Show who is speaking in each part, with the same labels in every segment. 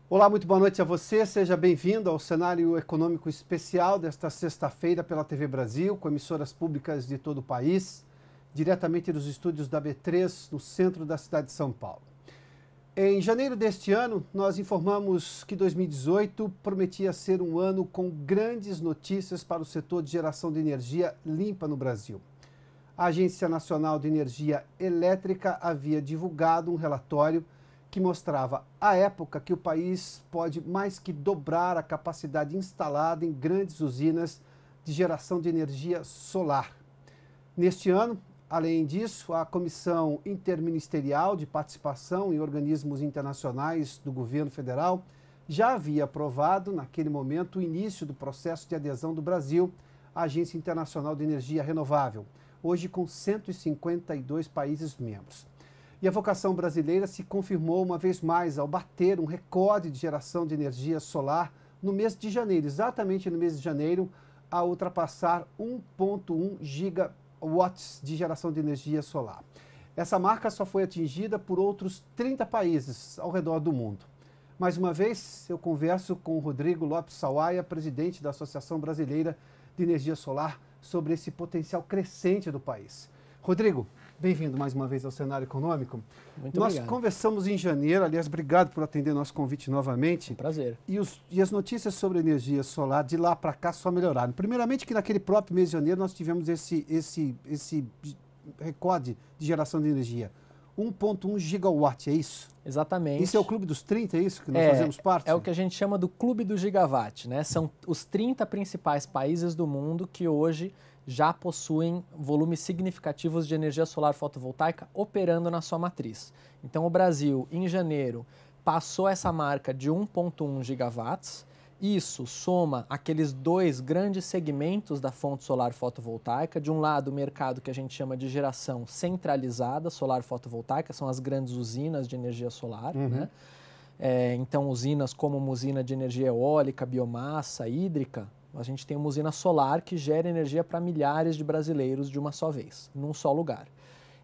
Speaker 1: Olá, muito boa noite a você. Seja bem-vindo ao cenário econômico especial desta sexta-feira pela TV Brasil, com emissoras públicas de todo o país, diretamente dos estúdios da B3, no centro da cidade de São Paulo. Em janeiro deste ano, nós informamos que 2018 prometia ser um ano com grandes notícias para o setor de geração de energia limpa no Brasil. A Agência Nacional de Energia Elétrica havia divulgado um relatório que mostrava, à época, que o país pode mais que dobrar a capacidade instalada em grandes usinas de geração de energia solar. Neste ano, além disso, a Comissão Interministerial de Participação em Organismos Internacionais do Governo Federal já havia aprovado, naquele momento, o início do processo de adesão do Brasil à Agência Internacional de Energia Renovável, hoje com 152 países membros. E a vocação brasileira se confirmou uma vez mais ao bater um recorde de geração de energia solar no mês de janeiro, exatamente no mês de janeiro, a ultrapassar 1,1 gigawatts de geração de energia solar. Essa marca só foi atingida por outros 30 países ao redor do mundo. Mais uma vez, eu converso com o Rodrigo Lopes Sawaia, presidente da Associação Brasileira de Energia Solar, sobre esse potencial crescente do país. Rodrigo, bem-vindo mais uma vez ao cenário econômico.
Speaker 2: Muito obrigado.
Speaker 1: Nós conversamos em janeiro, aliás, obrigado por atender nosso convite novamente.
Speaker 2: Um prazer.
Speaker 1: E as notícias sobre energia solar de lá para cá só melhoraram. Primeiramente que naquele próprio mês de janeiro nós tivemos esse recorde de geração de energia. 1,1 gigawatt, é isso?
Speaker 2: Exatamente.
Speaker 1: Isso é o Clube dos 30, é isso que nós fazemos parte?
Speaker 2: É o que a gente chama do Clube do Gigawatt, né? São os 30 principais países do mundo que hoje já possuem volumes significativos de energia solar fotovoltaica operando na sua matriz. Então o Brasil, em janeiro, passou essa marca de 1,1 gigawatts. Isso soma aqueles dois grandes segmentos da fonte solar fotovoltaica. De um lado, o mercado que a gente chama de geração centralizada solar fotovoltaica, são as grandes usinas de energia solar, né? Então, usinas como uma usina de energia eólica, biomassa, hídrica. A gente tem uma usina solar que gera energia para milhares de brasileiros de uma só vez, num só lugar.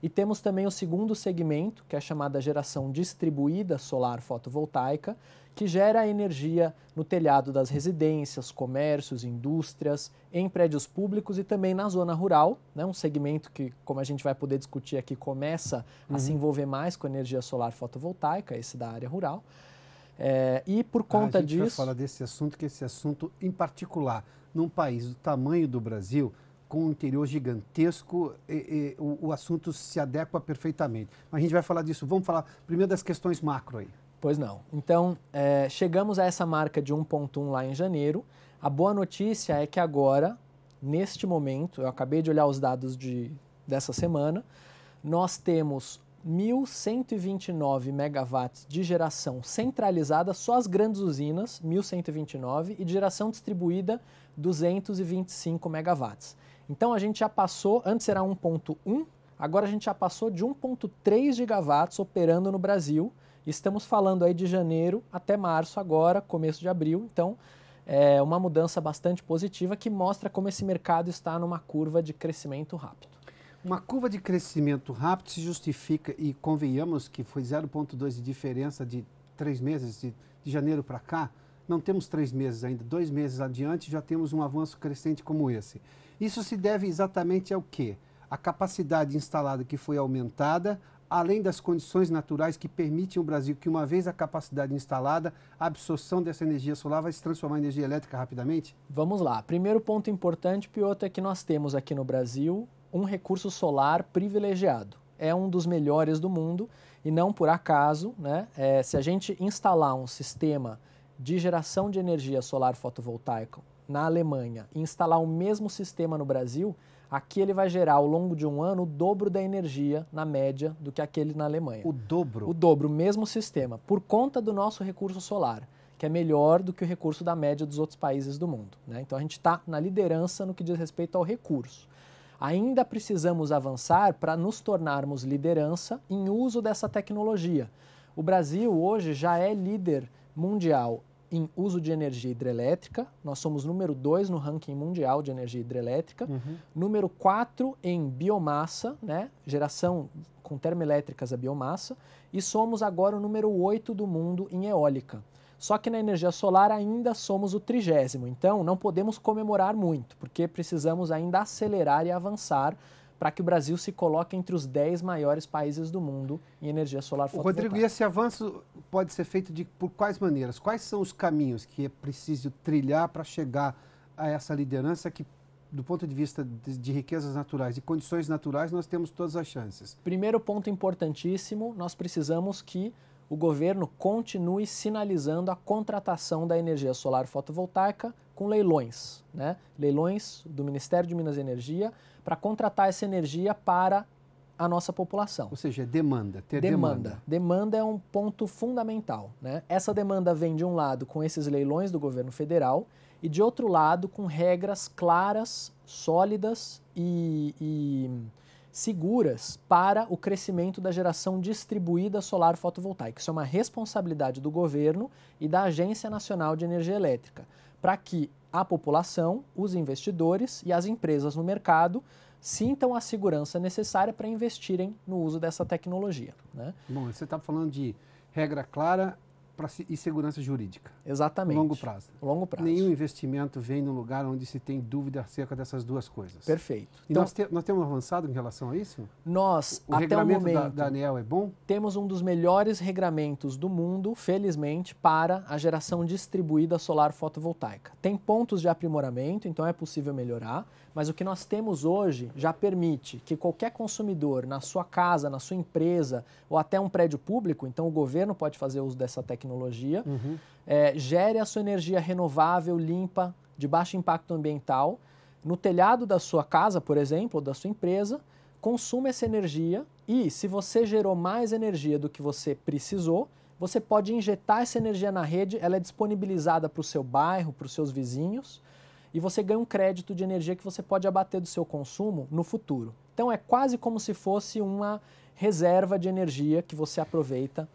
Speaker 2: E temos também o segundo segmento, que é a chamada geração distribuída solar fotovoltaica, que gera energia no telhado das residências, comércios, indústrias, em prédios públicos e também na zona rural, né? Um segmento que, como a gente vai poder discutir aqui, começa a se envolver mais com energia solar fotovoltaica, esse da área rural. E por conta disso...
Speaker 1: A gente vai falar desse assunto, que esse assunto em particular, num país do tamanho do Brasil, com um interior gigantesco, o assunto se adequa perfeitamente. Mas a gente vai falar disso. Vamos falar primeiro das questões macro aí.
Speaker 2: Pois não. Então, chegamos a essa marca de 1,1 lá em janeiro. A boa notícia é que agora, neste momento, eu acabei de olhar os dados dessa semana, nós temos 1.129 megawatts de geração centralizada, só as grandes usinas, 1.129, e de geração distribuída, 225 megawatts. Então a gente já passou, antes era 1,1, agora a gente já passou de 1,3 gigawatts operando no Brasil. Estamos falando aí de janeiro até março agora, começo de abril. Então é uma mudança bastante positiva que mostra como esse mercado está numa curva de crescimento rápido.
Speaker 1: Uma curva de crescimento rápido se justifica, e convenhamos que foi 0,2 de diferença de 3 meses, de janeiro para cá. Não temos 3 meses ainda, 2 meses adiante já temos um avanço crescente como esse. Isso se deve exatamente ao quê? A capacidade instalada que foi aumentada, além das condições naturais que permitem ao Brasil que, uma vez a capacidade instalada, a absorção dessa energia solar vai se transformar em energia elétrica rapidamente?
Speaker 2: Vamos lá. Primeiro ponto importante, Piotr, é que nós temos aqui no Brasil um recurso solar privilegiado. É um dos melhores do mundo e não por acaso, né? Se a gente instalar um sistema de geração de energia solar fotovoltaica na Alemanha e instalar o mesmo sistema no Brasil, aqui ele vai gerar ao longo de um ano o dobro da energia na média do que aquele na Alemanha.
Speaker 1: O dobro?
Speaker 2: O dobro, o mesmo sistema, por conta do nosso recurso solar, que é melhor do que o recurso da média dos outros países do mundo, né? Então a gente está na liderança no que diz respeito ao recurso. Ainda precisamos avançar para nos tornarmos liderança em uso dessa tecnologia. O Brasil hoje já é líder mundial em uso de energia hidrelétrica. Nós somos número 2 no ranking mundial de energia hidrelétrica. Número 4 em biomassa, né? Geração com termoelétricas a biomassa. E somos agora o número 8 do mundo em eólica. Só que na energia solar ainda somos o 30º, então não podemos comemorar muito, porque precisamos ainda acelerar e avançar para que o Brasil se coloque entre os 10 maiores países do mundo em energia solar fotovoltaica.
Speaker 1: Rodrigo, e esse avanço pode ser feito por quais maneiras? Quais são os caminhos que é preciso trilhar para chegar a essa liderança que, do ponto de vista de riquezas naturais, de condições naturais, nós temos todas as chances?
Speaker 2: Primeiro ponto importantíssimo, nós precisamos que o governo continue sinalizando a contratação da energia solar fotovoltaica com leilões, né? Leilões do Ministério de Minas e Energia para contratar essa energia para a nossa população.
Speaker 1: Ou seja, demanda, ter
Speaker 2: demanda.
Speaker 1: demanda.
Speaker 2: Demanda é um ponto fundamental, né? Essa demanda vem de um lado com esses leilões do governo federal e de outro lado com regras claras, sólidas e seguras para o crescimento da geração distribuída solar fotovoltaica. Isso é uma responsabilidade do governo e da Agência Nacional de Energia Elétrica, para que a população, os investidores e as empresas no mercado sintam a segurança necessária para investirem no uso dessa tecnologia, né?
Speaker 1: Bom, você está falando de regra clara e segurança jurídica.
Speaker 2: Exatamente.
Speaker 1: Longo prazo.
Speaker 2: Longo prazo.
Speaker 1: Nenhum investimento vem num lugar onde se tem dúvida acerca dessas duas coisas.
Speaker 2: Perfeito.
Speaker 1: E
Speaker 2: então,
Speaker 1: nós temos avançado em relação a isso?
Speaker 2: Nós,
Speaker 1: O
Speaker 2: até o
Speaker 1: regulamento
Speaker 2: momento,
Speaker 1: da ANEEL é bom?
Speaker 2: temos um dos melhores regramentos do mundo, felizmente, para a geração distribuída solar fotovoltaica. Tem pontos de aprimoramento, então é possível melhorar, mas o que nós temos hoje já permite que qualquer consumidor, na sua casa, na sua empresa ou até um prédio público, então o governo pode fazer uso dessa tecnologia, gere a sua energia renovável, limpa, de baixo impacto ambiental, no telhado da sua casa, por exemplo, ou da sua empresa, consuma essa energia e, se você gerou mais energia do que você precisou, você pode injetar essa energia na rede, ela é disponibilizada para o seu bairro, para os seus vizinhos, e você ganha um crédito de energia que você pode abater do seu consumo no futuro. Então é quase como se fosse uma reserva de energia que você aproveita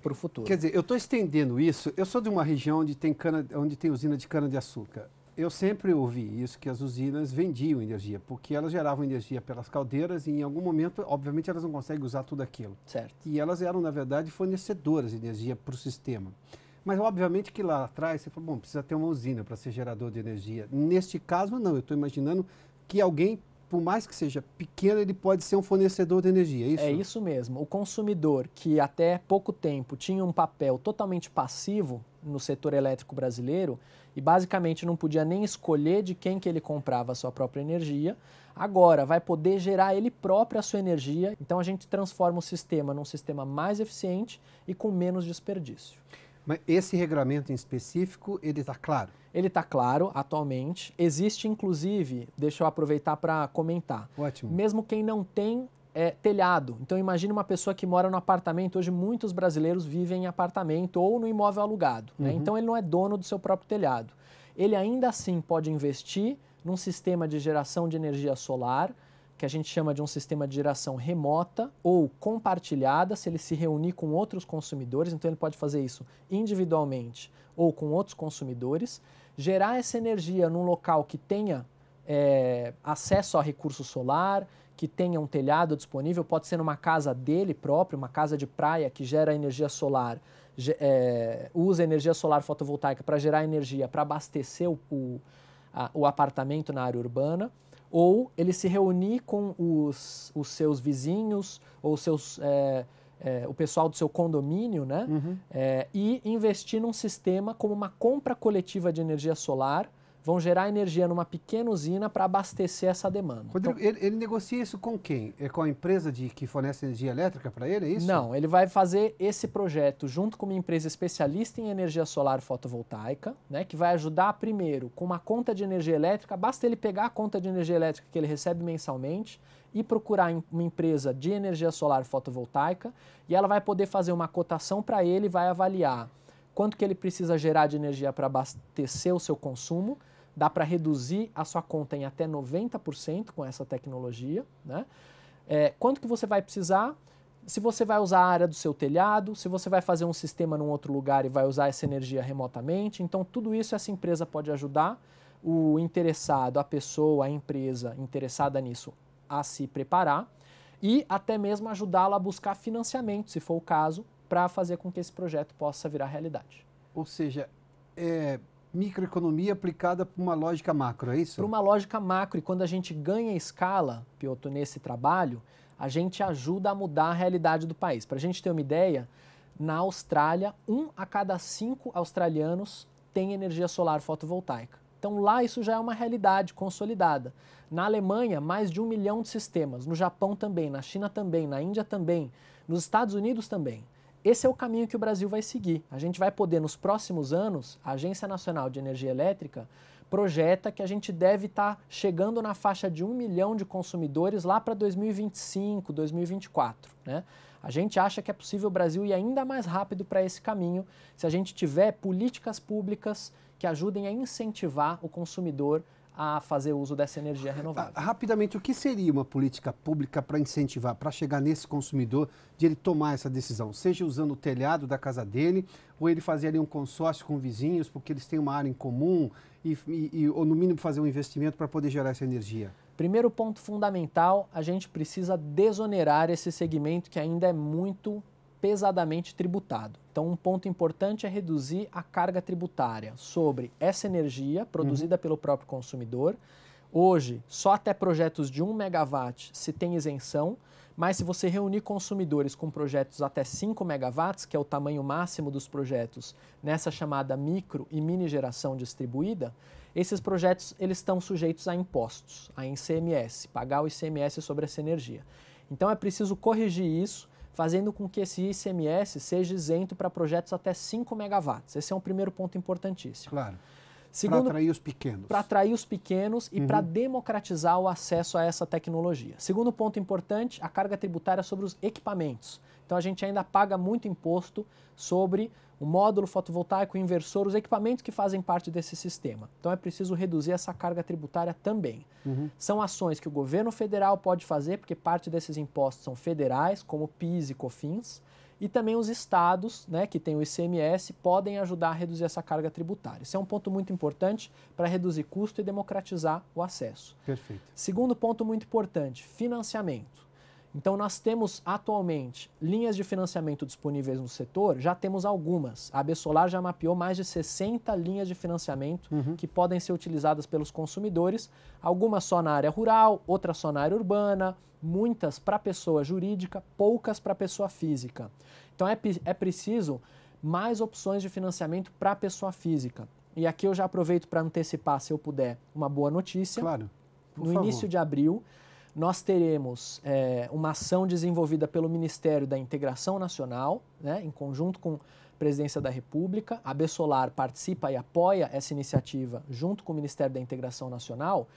Speaker 2: para o futuro.
Speaker 1: Quer dizer, eu estou estendendo isso. Eu sou de uma região onde tem usina de cana-de-açúcar. Eu sempre ouvi isso, que as usinas vendiam energia, porque elas geravam energia pelas caldeiras e em algum momento, obviamente, elas não conseguem usar tudo aquilo.
Speaker 2: Certo.
Speaker 1: E elas eram, na verdade, fornecedoras de energia para o sistema. Mas, obviamente, que lá atrás você falou, bom, precisa ter uma usina para ser gerador de energia. Neste caso, não. Eu estou imaginando que alguém, por mais que seja pequeno, ele pode ser um fornecedor de energia, é isso?
Speaker 2: É isso mesmo. O consumidor, que até pouco tempo tinha um papel totalmente passivo no setor elétrico brasileiro e basicamente não podia nem escolher de quem que ele comprava a sua própria energia, agora vai poder gerar ele próprio a sua energia. Então a gente transforma o sistema num sistema mais eficiente e com menos desperdício.
Speaker 1: Mas esse regulamento em específico, ele está claro?
Speaker 2: Ele está claro atualmente. Existe, inclusive, deixa eu aproveitar para comentar.
Speaker 1: Ótimo.
Speaker 2: Mesmo quem não tem telhado. Então, imagine uma pessoa que mora no apartamento. Hoje, muitos brasileiros vivem em apartamento ou no imóvel alugado, né? Então, ele não é dono do seu próprio telhado. Ele ainda assim pode investir num sistema de geração de energia solar, que a gente chama de um sistema de geração remota ou compartilhada, se ele se reunir com outros consumidores. Então, ele pode fazer isso individualmente ou com outros consumidores, gerar essa energia num local que tenha acesso a recurso solar, que tenha um telhado disponível, pode ser numa casa dele próprio, uma casa de praia que gera energia solar, usa energia solar fotovoltaica para gerar energia, para abastecer o apartamento na área urbana, ou ele se reunir com os seus vizinhos ou o pessoal do seu condomínio, né? E investir num sistema como uma compra coletiva de energia solar, vão gerar energia numa pequena usina para abastecer essa demanda.
Speaker 1: Rodrigo, então, ele negocia isso com quem? É com a empresa que fornece energia elétrica para ele, é isso?
Speaker 2: Não, ele vai fazer esse projeto junto com uma empresa especialista em energia solar fotovoltaica, né, que vai ajudar primeiro com uma conta de energia elétrica. Basta ele pegar a conta de energia elétrica que ele recebe mensalmente e procurar uma empresa de energia solar fotovoltaica, e ela vai poder fazer uma cotação para ele e vai avaliar quanto que ele precisa gerar de energia para abastecer o seu consumo. Dá para reduzir a sua conta em até 90% com essa tecnologia, né? Quanto que você vai precisar, se você vai usar a área do seu telhado, se você vai fazer um sistema num outro lugar e vai usar essa energia remotamente. Então, tudo isso essa empresa pode ajudar o interessado, a pessoa, a empresa interessada nisso a se preparar e até mesmo ajudá-la a buscar financiamento, se for o caso, para fazer com que esse projeto possa virar realidade.
Speaker 1: Ou seja, é microeconomia aplicada por uma lógica macro, é isso?
Speaker 2: Por uma lógica macro, e quando a gente ganha escala, Piotr, nesse trabalho, a gente ajuda a mudar a realidade do país. Para a gente ter uma ideia, na Austrália, 1 a cada 5 australianos tem energia solar fotovoltaica. Então lá isso já é uma realidade consolidada. Na Alemanha, mais de 1 milhão de sistemas. No Japão também, na China também, na Índia também, nos Estados Unidos também. Esse é o caminho que o Brasil vai seguir. A gente vai poder, nos próximos anos, a Agência Nacional de Energia Elétrica projeta que a gente deve estar chegando na faixa de 1 milhão de consumidores lá para 2025, 2024, né? A gente acha que é possível o Brasil ir ainda mais rápido para esse caminho se a gente tiver políticas públicas que ajudem a incentivar o consumidor a fazer uso dessa energia renovável.
Speaker 1: Rapidamente, o que seria uma política pública para incentivar, para chegar nesse consumidor, de ele tomar essa decisão? Seja usando o telhado da casa dele, ou ele fazer ali um consórcio com vizinhos, porque eles têm uma área em comum, ou no mínimo fazer um investimento para poder gerar essa energia?
Speaker 2: Primeiro ponto fundamental, a gente precisa desonerar esse segmento que ainda é muito pesadamente tributado. Então, um ponto importante é reduzir a carga tributária sobre essa energia produzida pelo próprio consumidor. Hoje, só até projetos de 1 megawatt se tem isenção, mas se você reunir consumidores com projetos até 5 megawatts, que é o tamanho máximo dos projetos nessa chamada micro e mini geração distribuída, esses projetos eles estão sujeitos a impostos, a ICMS, pagar o ICMS sobre essa energia. Então, é preciso corrigir isso, fazendo com que esse ICMS seja isento para projetos até 5 megawatts. Esse é um primeiro ponto importantíssimo.
Speaker 1: Claro.
Speaker 2: Segundo,
Speaker 1: para atrair os pequenos.
Speaker 2: Para atrair os pequenos e para democratizar o acesso a essa tecnologia. Segundo ponto importante, a carga tributária sobre os equipamentos. Então a gente ainda paga muito imposto sobre o módulo fotovoltaico, o inversor, os equipamentos que fazem parte desse sistema. Então é preciso reduzir essa carga tributária também. São ações que o governo federal pode fazer, porque parte desses impostos são federais, como PIS e COFINS, e também os estados, né, que têm o ICMS, podem ajudar a reduzir essa carga tributária. Esse é um ponto muito importante para reduzir custo e democratizar o acesso.
Speaker 1: Perfeito.
Speaker 2: Segundo ponto muito importante, financiamento. Então, nós temos atualmente linhas de financiamento disponíveis no setor, já temos algumas. A AB Solar já mapeou mais de 60 linhas de financiamento que podem ser utilizadas pelos consumidores, algumas só na área rural, outras só na área urbana, muitas para pessoa jurídica, poucas para pessoa física. Então, é preciso mais opções de financiamento para pessoa física. E aqui eu já aproveito para antecipar, se eu puder, uma boa notícia.
Speaker 1: Claro.
Speaker 2: No início de abril, nós teremos uma ação desenvolvida pelo Ministério da Integração Nacional, né, em conjunto com a Presidência da República. A AB Solar participa e apoia essa iniciativa junto com o Ministério da Integração Nacional,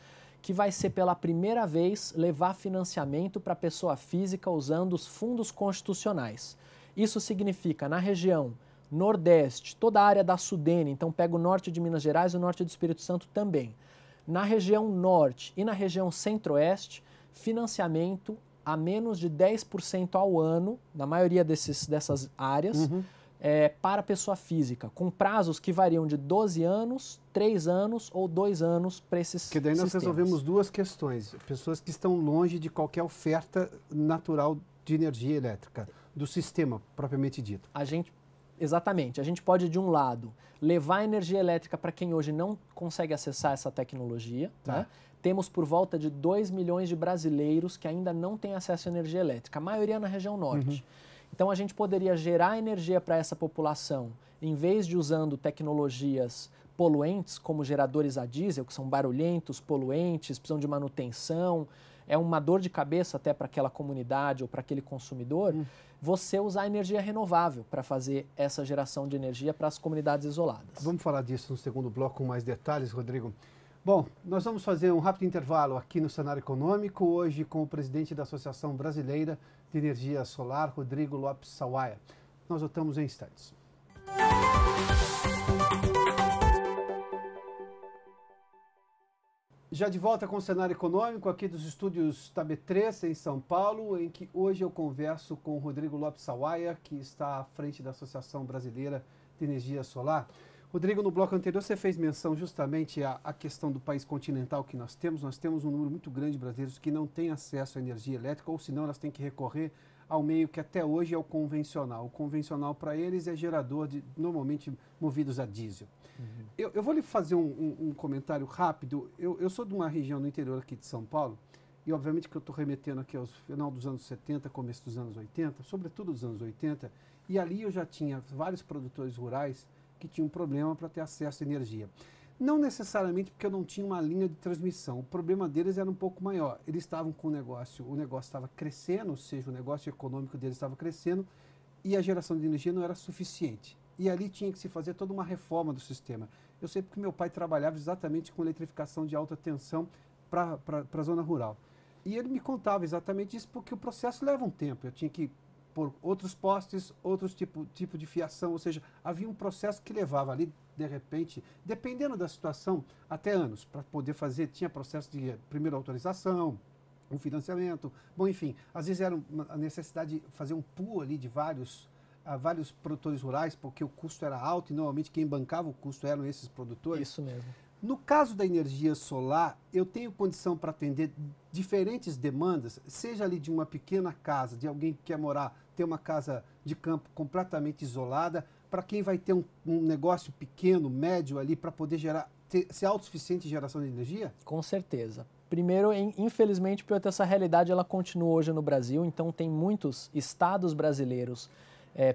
Speaker 2: que vai ser pela primeira vez levar financiamento para pessoa física usando os fundos constitucionais. Isso significa, na região Nordeste, toda a área da Sudene, então pega o norte de Minas Gerais e o norte do Espírito Santo também. Na região Norte e na região Centro-Oeste, financiamento a menos de 10% ao ano, na maioria dessas áreas, para pessoa física, com prazos que variam de 12 anos, 3 anos ou 2 anos para esses sistemas.
Speaker 1: Que daí nós resolvemos duas questões. Pessoas que estão longe de qualquer oferta natural de energia elétrica, do sistema propriamente dito.
Speaker 2: Exatamente. A gente pode, de um lado, levar energia elétrica para quem hoje não consegue acessar essa tecnologia, né? Temos por volta de 2 milhões de brasileiros que ainda não têm acesso à energia elétrica, a maioria na região norte. Então a gente poderia gerar energia para essa população, em vez de usando tecnologias poluentes, como geradores a diesel, que são barulhentos, poluentes, precisam de manutenção, é uma dor de cabeça até para aquela comunidade ou para aquele consumidor, você usar energia renovável para fazer essa geração de energia para as comunidades isoladas.
Speaker 1: Vamos falar disso no segundo bloco com mais detalhes, Rodrigo. Bom, nós vamos fazer um rápido intervalo aqui no Cenário Econômico, hoje com o presidente da Associação Brasileira de Energia Solar, Rodrigo Lopes Sawaia. Nós voltamos em instantes. Já de volta com o Cenário Econômico, aqui dos estúdios da B3, em São Paulo, em que hoje eu converso com o Rodrigo Lopes Sawaia, que está à frente da Associação Brasileira de Energia Solar. Rodrigo, no bloco anterior você fez menção justamente à questão do país continental que nós temos. Nós temos um número muito grande de brasileiros que não têm acesso à energia elétrica, ou senão elas têm que recorrer ao meio que até hoje é o convencional. O convencional para eles é gerador normalmente movidos a diesel. Eu vou lhe fazer um comentário rápido. Eu sou de uma região no interior aqui de São Paulo, e obviamente que eu estou remetendo aqui ao final dos anos 70, começo dos anos 80, sobretudo dos anos 80, e ali eu já tinha vários produtores rurais que tinham problema para ter acesso à energia. Não necessariamente porque eu não tinha uma linha de transmissão, o problema deles era um pouco maior. Eles estavam com o negócio estava crescendo, ou seja, o negócio econômico deles estava crescendo e a geração de energia não era suficiente. E ali tinha que se fazer toda uma reforma do sistema. Eu sei porque meu pai trabalhava exatamente com eletrificação de alta tensão para a zona rural. E ele me contava exatamente isso porque o processo leva um tempo. Eu tinha que pôr outros postes, outros tipo de fiação, ou seja, havia um processo que levava ali, de repente, dependendo da situação, até anos, para poder fazer, tinha processo de primeira autorização, um financiamento, bom, enfim, às vezes era a necessidade de fazer um pool ali de vários produtores rurais, porque o custo era alto e normalmente quem bancava o custo eram esses produtores.
Speaker 2: Isso mesmo.
Speaker 1: No caso da energia solar, eu tenho condição para atender diferentes demandas, seja ali de uma pequena casa, de alguém que quer ter uma casa de campo completamente isolada, para quem vai ter um negócio pequeno, médio ali, para poder ser autossuficiente em geração de energia?
Speaker 2: Com certeza. Primeiro, infelizmente, Piotr, essa realidade ela continua hoje no Brasil, então tem muitos estados brasileiros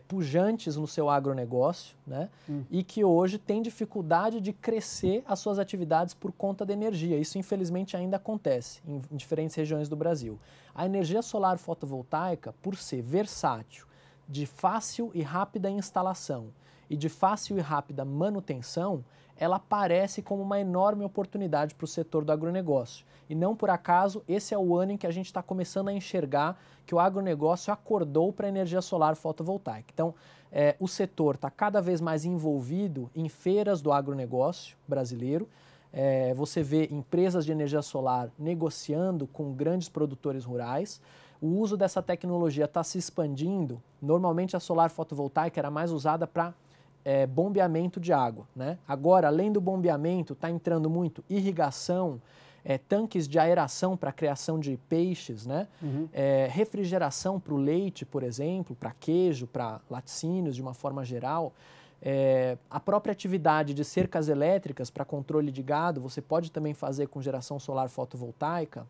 Speaker 2: pujantes no seu agronegócio, né? E que hoje tem dificuldade de crescer as suas atividades por conta da energia. Isso, infelizmente, ainda acontece em diferentes regiões do Brasil. A energia solar fotovoltaica, por ser versátil, de fácil e rápida instalação e de fácil e rápida manutenção, ela aparece como uma enorme oportunidade para o setor do agronegócio. E não por acaso, esse é o ano em que a gente está começando a enxergar que o agronegócio acordou para a energia solar fotovoltaica. Então, o setor está cada vez mais envolvido em feiras do agronegócio brasileiro. Você vê empresas de energia solar negociando com grandes produtores rurais. O uso dessa tecnologia está se expandindo. Normalmente a solar fotovoltaica era mais usada para bombeamento de água, né? Agora, além do bombeamento, está entrando muito irrigação, tanques de aeração para a criação de peixes, né? Refrigeração para o leite, por exemplo, para queijo, para laticínios de uma forma geral. A própria atividade de cercas elétricas para controle de gado, você pode também fazer com geração solar fotovoltaica.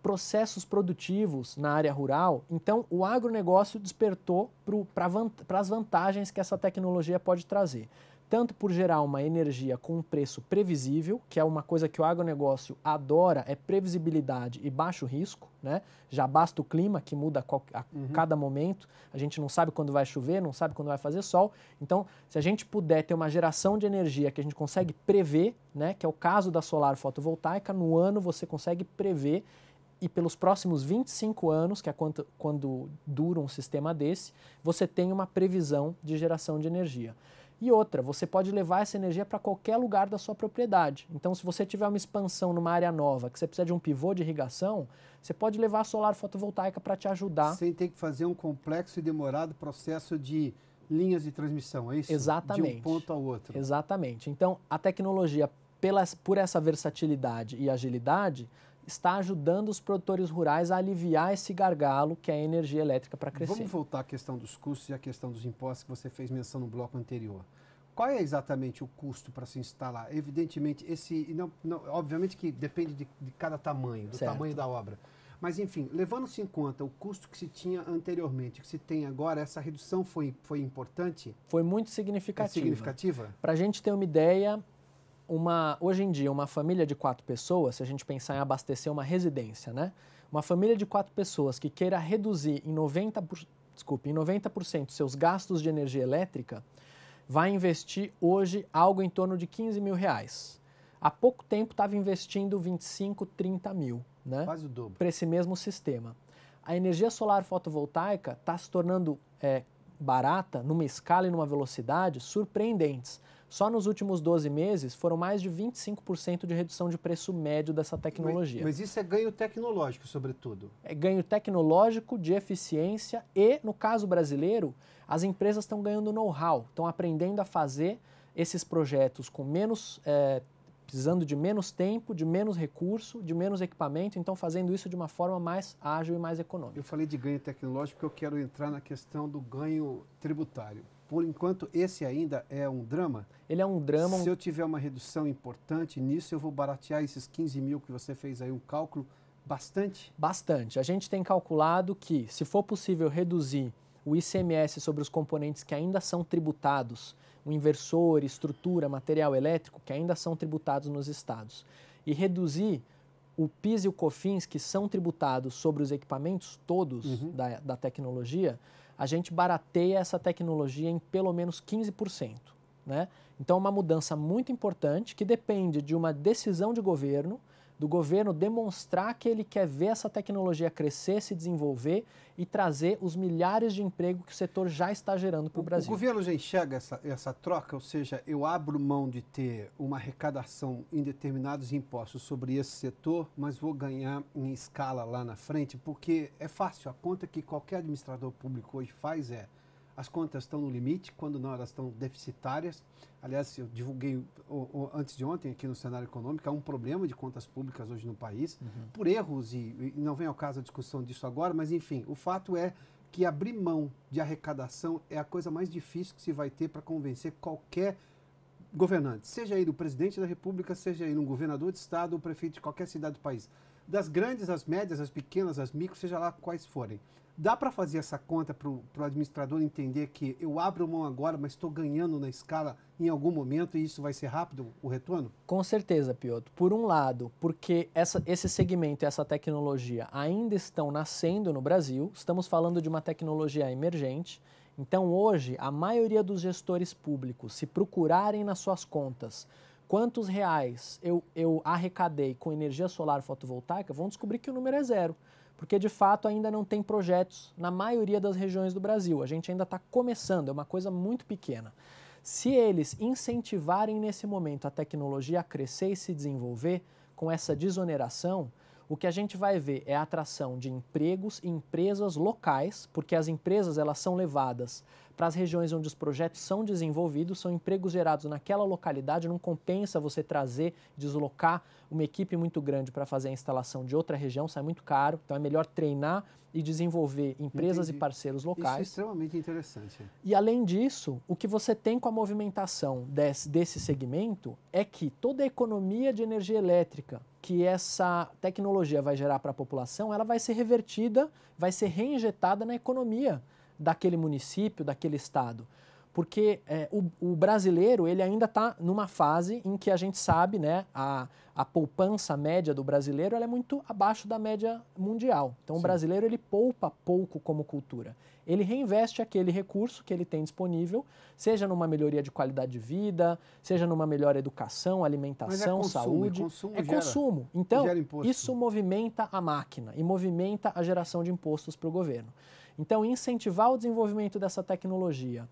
Speaker 2: Processos produtivos na área rural. Então, o agronegócio despertou para as vantagens que essa tecnologia pode trazer. Tanto por gerar uma energia com um preço previsível, que é uma coisa que o agronegócio adora, é previsibilidade e baixo risco, né? Já basta o clima, que muda a cada momento, a gente não sabe quando vai chover, não sabe quando vai fazer sol. Então, se a gente puder ter uma geração de energia que a gente consegue prever, né? Que é o caso da solar fotovoltaica, no ano você consegue prever e pelos próximos 25 anos, que é quando dura um sistema desse, você tem uma previsão de geração de energia. E outra, você pode levar essa energia para qualquer lugar da sua propriedade. Então, se você tiver uma expansão numa área nova, que você precisa de um pivô de irrigação, você pode levar a solar fotovoltaica para te ajudar.
Speaker 1: Sem ter que fazer um complexo e demorado processo de linhas de transmissão, é isso?
Speaker 2: Exatamente.
Speaker 1: De um ponto ao outro.
Speaker 2: Exatamente. Então, a tecnologia, por essa versatilidade e agilidade, está ajudando os produtores rurais a aliviar esse gargalo que é a energia elétrica para crescer.
Speaker 1: Vamos voltar à questão dos custos e à questão dos impostos que você fez menção no bloco anterior. Qual é exatamente o custo para se instalar? Evidentemente, obviamente que depende de cada tamanho, do tamanho da obra. Mas, enfim, levando-se em conta o custo que se tinha anteriormente, que se tem agora, essa redução foi importante?
Speaker 2: Foi muito significativa.
Speaker 1: É significativa?
Speaker 2: Para a gente ter uma ideia, hoje em dia, uma família de 4 pessoas, se a gente pensar em abastecer uma residência, né? Uma família de 4 pessoas que queira reduzir em 90% seus gastos de energia elétrica, vai investir hoje algo em torno de R$15 mil. Há pouco tempo estava investindo 25, 30 mil, né?
Speaker 1: Quase o dobro.
Speaker 2: Para esse mesmo sistema. A energia solar fotovoltaica está se tornando barata numa escala e numa velocidade surpreendentes. Só nos últimos 12 meses foram mais de 25% de redução de preço médio dessa tecnologia.
Speaker 1: Mas isso é ganho tecnológico, sobretudo?
Speaker 2: É ganho tecnológico, de eficiência e, no caso brasileiro, as empresas estão ganhando know-how, estão aprendendo a fazer esses projetos com menos precisando de menos tempo, de menos recurso, de menos equipamento, então fazendo isso de uma forma mais ágil e mais econômica.
Speaker 1: Eu falei de ganho tecnológico, eu quero entrar na questão do ganho tributário. Por enquanto, esse ainda é um drama?
Speaker 2: Ele é um drama.
Speaker 1: Se eu tiver uma redução importante nisso, eu vou baratear esses 15 mil que você fez aí um cálculo bastante?
Speaker 2: Bastante. A gente tem calculado que, se for possível reduzir o ICMS sobre os componentes que ainda são tributados, o inversor, estrutura, material elétrico, que ainda são tributados nos estados, e reduzir o PIS e o COFINS, que são tributados sobre os equipamentos todos da tecnologia, a gente barateia essa tecnologia em pelo menos 15%. Né? Então, é uma mudança muito importante que depende de uma decisão de governo, do governo demonstrar que ele quer ver essa tecnologia crescer, se desenvolver e trazer os milhares de empregos que o setor já está gerando para o Brasil.
Speaker 1: O governo já enxerga essa troca, ou seja, eu abro mão de ter uma arrecadação em determinados impostos sobre esse setor, mas vou ganhar em escala lá na frente, porque é fácil, a conta que qualquer administrador público hoje faz as contas estão no limite, quando não elas estão deficitárias. Aliás, eu divulguei antes de ontem aqui no Cenário Econômico, há um problema de contas públicas hoje no país, por erros, e não vem ao caso a discussão disso agora, mas enfim, o fato é que abrir mão de arrecadação é a coisa mais difícil que se vai ter para convencer qualquer governante, seja aí do presidente da República, seja aí um governador de estado ou prefeito de qualquer cidade do país. Das grandes, as médias, as pequenas, as micros, seja lá quais forem. Dá para fazer essa conta para o administrador entender que eu abro mão agora, mas estou ganhando na escala em algum momento e isso vai ser rápido, o retorno?
Speaker 2: Com certeza, Piotr. Por um lado, porque esse segmento e essa tecnologia ainda estão nascendo no Brasil, estamos falando de uma tecnologia emergente. Então, hoje, a maioria dos gestores públicos, se procurarem nas suas contas quantos reais eu arrecadei com energia solar fotovoltaica, vão descobrir que o número é zero. Porque, de fato, ainda não tem projetos na maioria das regiões do Brasil. A gente ainda está começando, é uma coisa muito pequena. Se eles incentivarem nesse momento a tecnologia a crescer e se desenvolver, com essa desoneração, o que a gente vai ver é a atração de empregos e empresas locais, porque as empresas elas são levadas para as regiões onde os projetos são desenvolvidos, são empregos gerados naquela localidade, não compensa você trazer, deslocar uma equipe muito grande para fazer a instalação de outra região, sai muito caro, então é melhor treinar e desenvolver empresas e parceiros locais.
Speaker 1: Isso é extremamente interessante.
Speaker 2: E além disso, o que você tem com a movimentação desse segmento é que toda a economia de energia elétrica que essa tecnologia vai gerar para a população, ela vai ser revertida, vai ser reinjetada na economia daquele município, daquele estado. Porque o brasileiro ele ainda está numa fase em que a gente sabe, né, a poupança média do brasileiro ela é muito abaixo da média mundial. Então, Sim. O brasileiro ele poupa pouco como cultura. Ele reinveste aquele recurso que ele tem disponível, seja numa melhoria de qualidade de vida, seja numa melhor educação, alimentação, saúde.
Speaker 1: Consumo
Speaker 2: consumo. Então, isso movimenta a máquina e movimenta a geração de impostos para o governo. Então, incentivar o desenvolvimento dessa tecnologia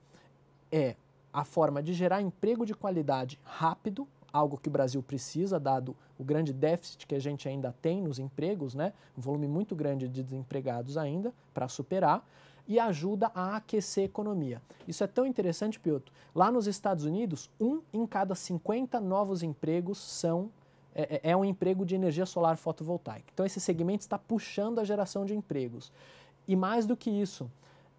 Speaker 2: é a forma de gerar emprego de qualidade rápido, algo que o Brasil precisa, dado o grande déficit que a gente ainda tem nos empregos, né? Um volume muito grande de desempregados ainda para superar, e ajuda a aquecer a economia. Isso é tão interessante, Piotr. Lá nos Estados Unidos, 1 em cada 50 novos empregos é um emprego de energia solar fotovoltaica. Então, esse segmento está puxando a geração de empregos. E mais do que isso,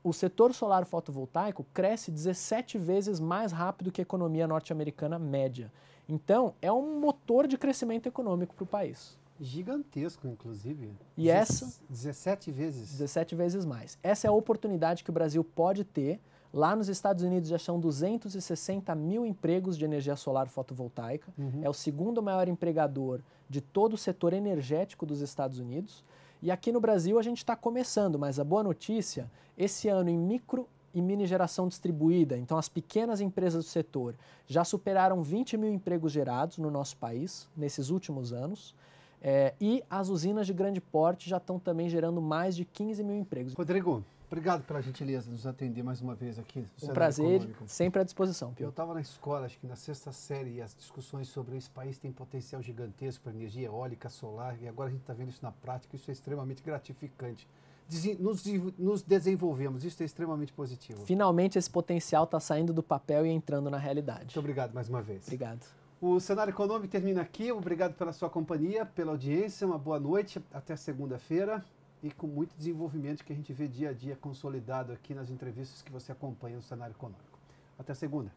Speaker 2: o setor solar fotovoltaico cresce 17 vezes mais rápido que a economia norte-americana média. Então, é um motor de crescimento econômico para o país.
Speaker 1: Gigantesco, inclusive.
Speaker 2: E essa
Speaker 1: 17 vezes.
Speaker 2: 17 vezes mais. Essa é a oportunidade que o Brasil pode ter. Lá nos Estados Unidos já são 260 mil empregos de energia solar fotovoltaica. É o segundo maior empregador de todo o setor energético dos Estados Unidos. E aqui no Brasil a gente está começando, mas a boa notícia, esse ano em micro e mini geração distribuída, então as pequenas empresas do setor já superaram 20 mil empregos gerados no nosso país nesses últimos anos. E as usinas de grande porte já estão também gerando mais de 15 mil empregos.
Speaker 1: Rodrigo, obrigado pela gentileza de nos atender mais uma vez aqui.
Speaker 2: Um prazer, sempre à disposição, Pio.
Speaker 1: Eu estava na escola, acho que na sexta série, e as discussões sobre esse país tem potencial gigantesco para energia eólica, solar, e agora a gente está vendo isso na prática, isso é extremamente gratificante. Nos desenvolvemos, isso é extremamente positivo.
Speaker 2: Finalmente esse potencial está saindo do papel e entrando na realidade.
Speaker 1: Muito obrigado mais uma vez.
Speaker 2: Obrigado.
Speaker 1: O Cenário Econômico termina aqui. Obrigado pela sua companhia, pela audiência. Uma boa noite. Até segunda-feira. E com muito desenvolvimento que a gente vê dia a dia consolidado aqui nas entrevistas que você acompanha no Cenário Econômico. Até segunda.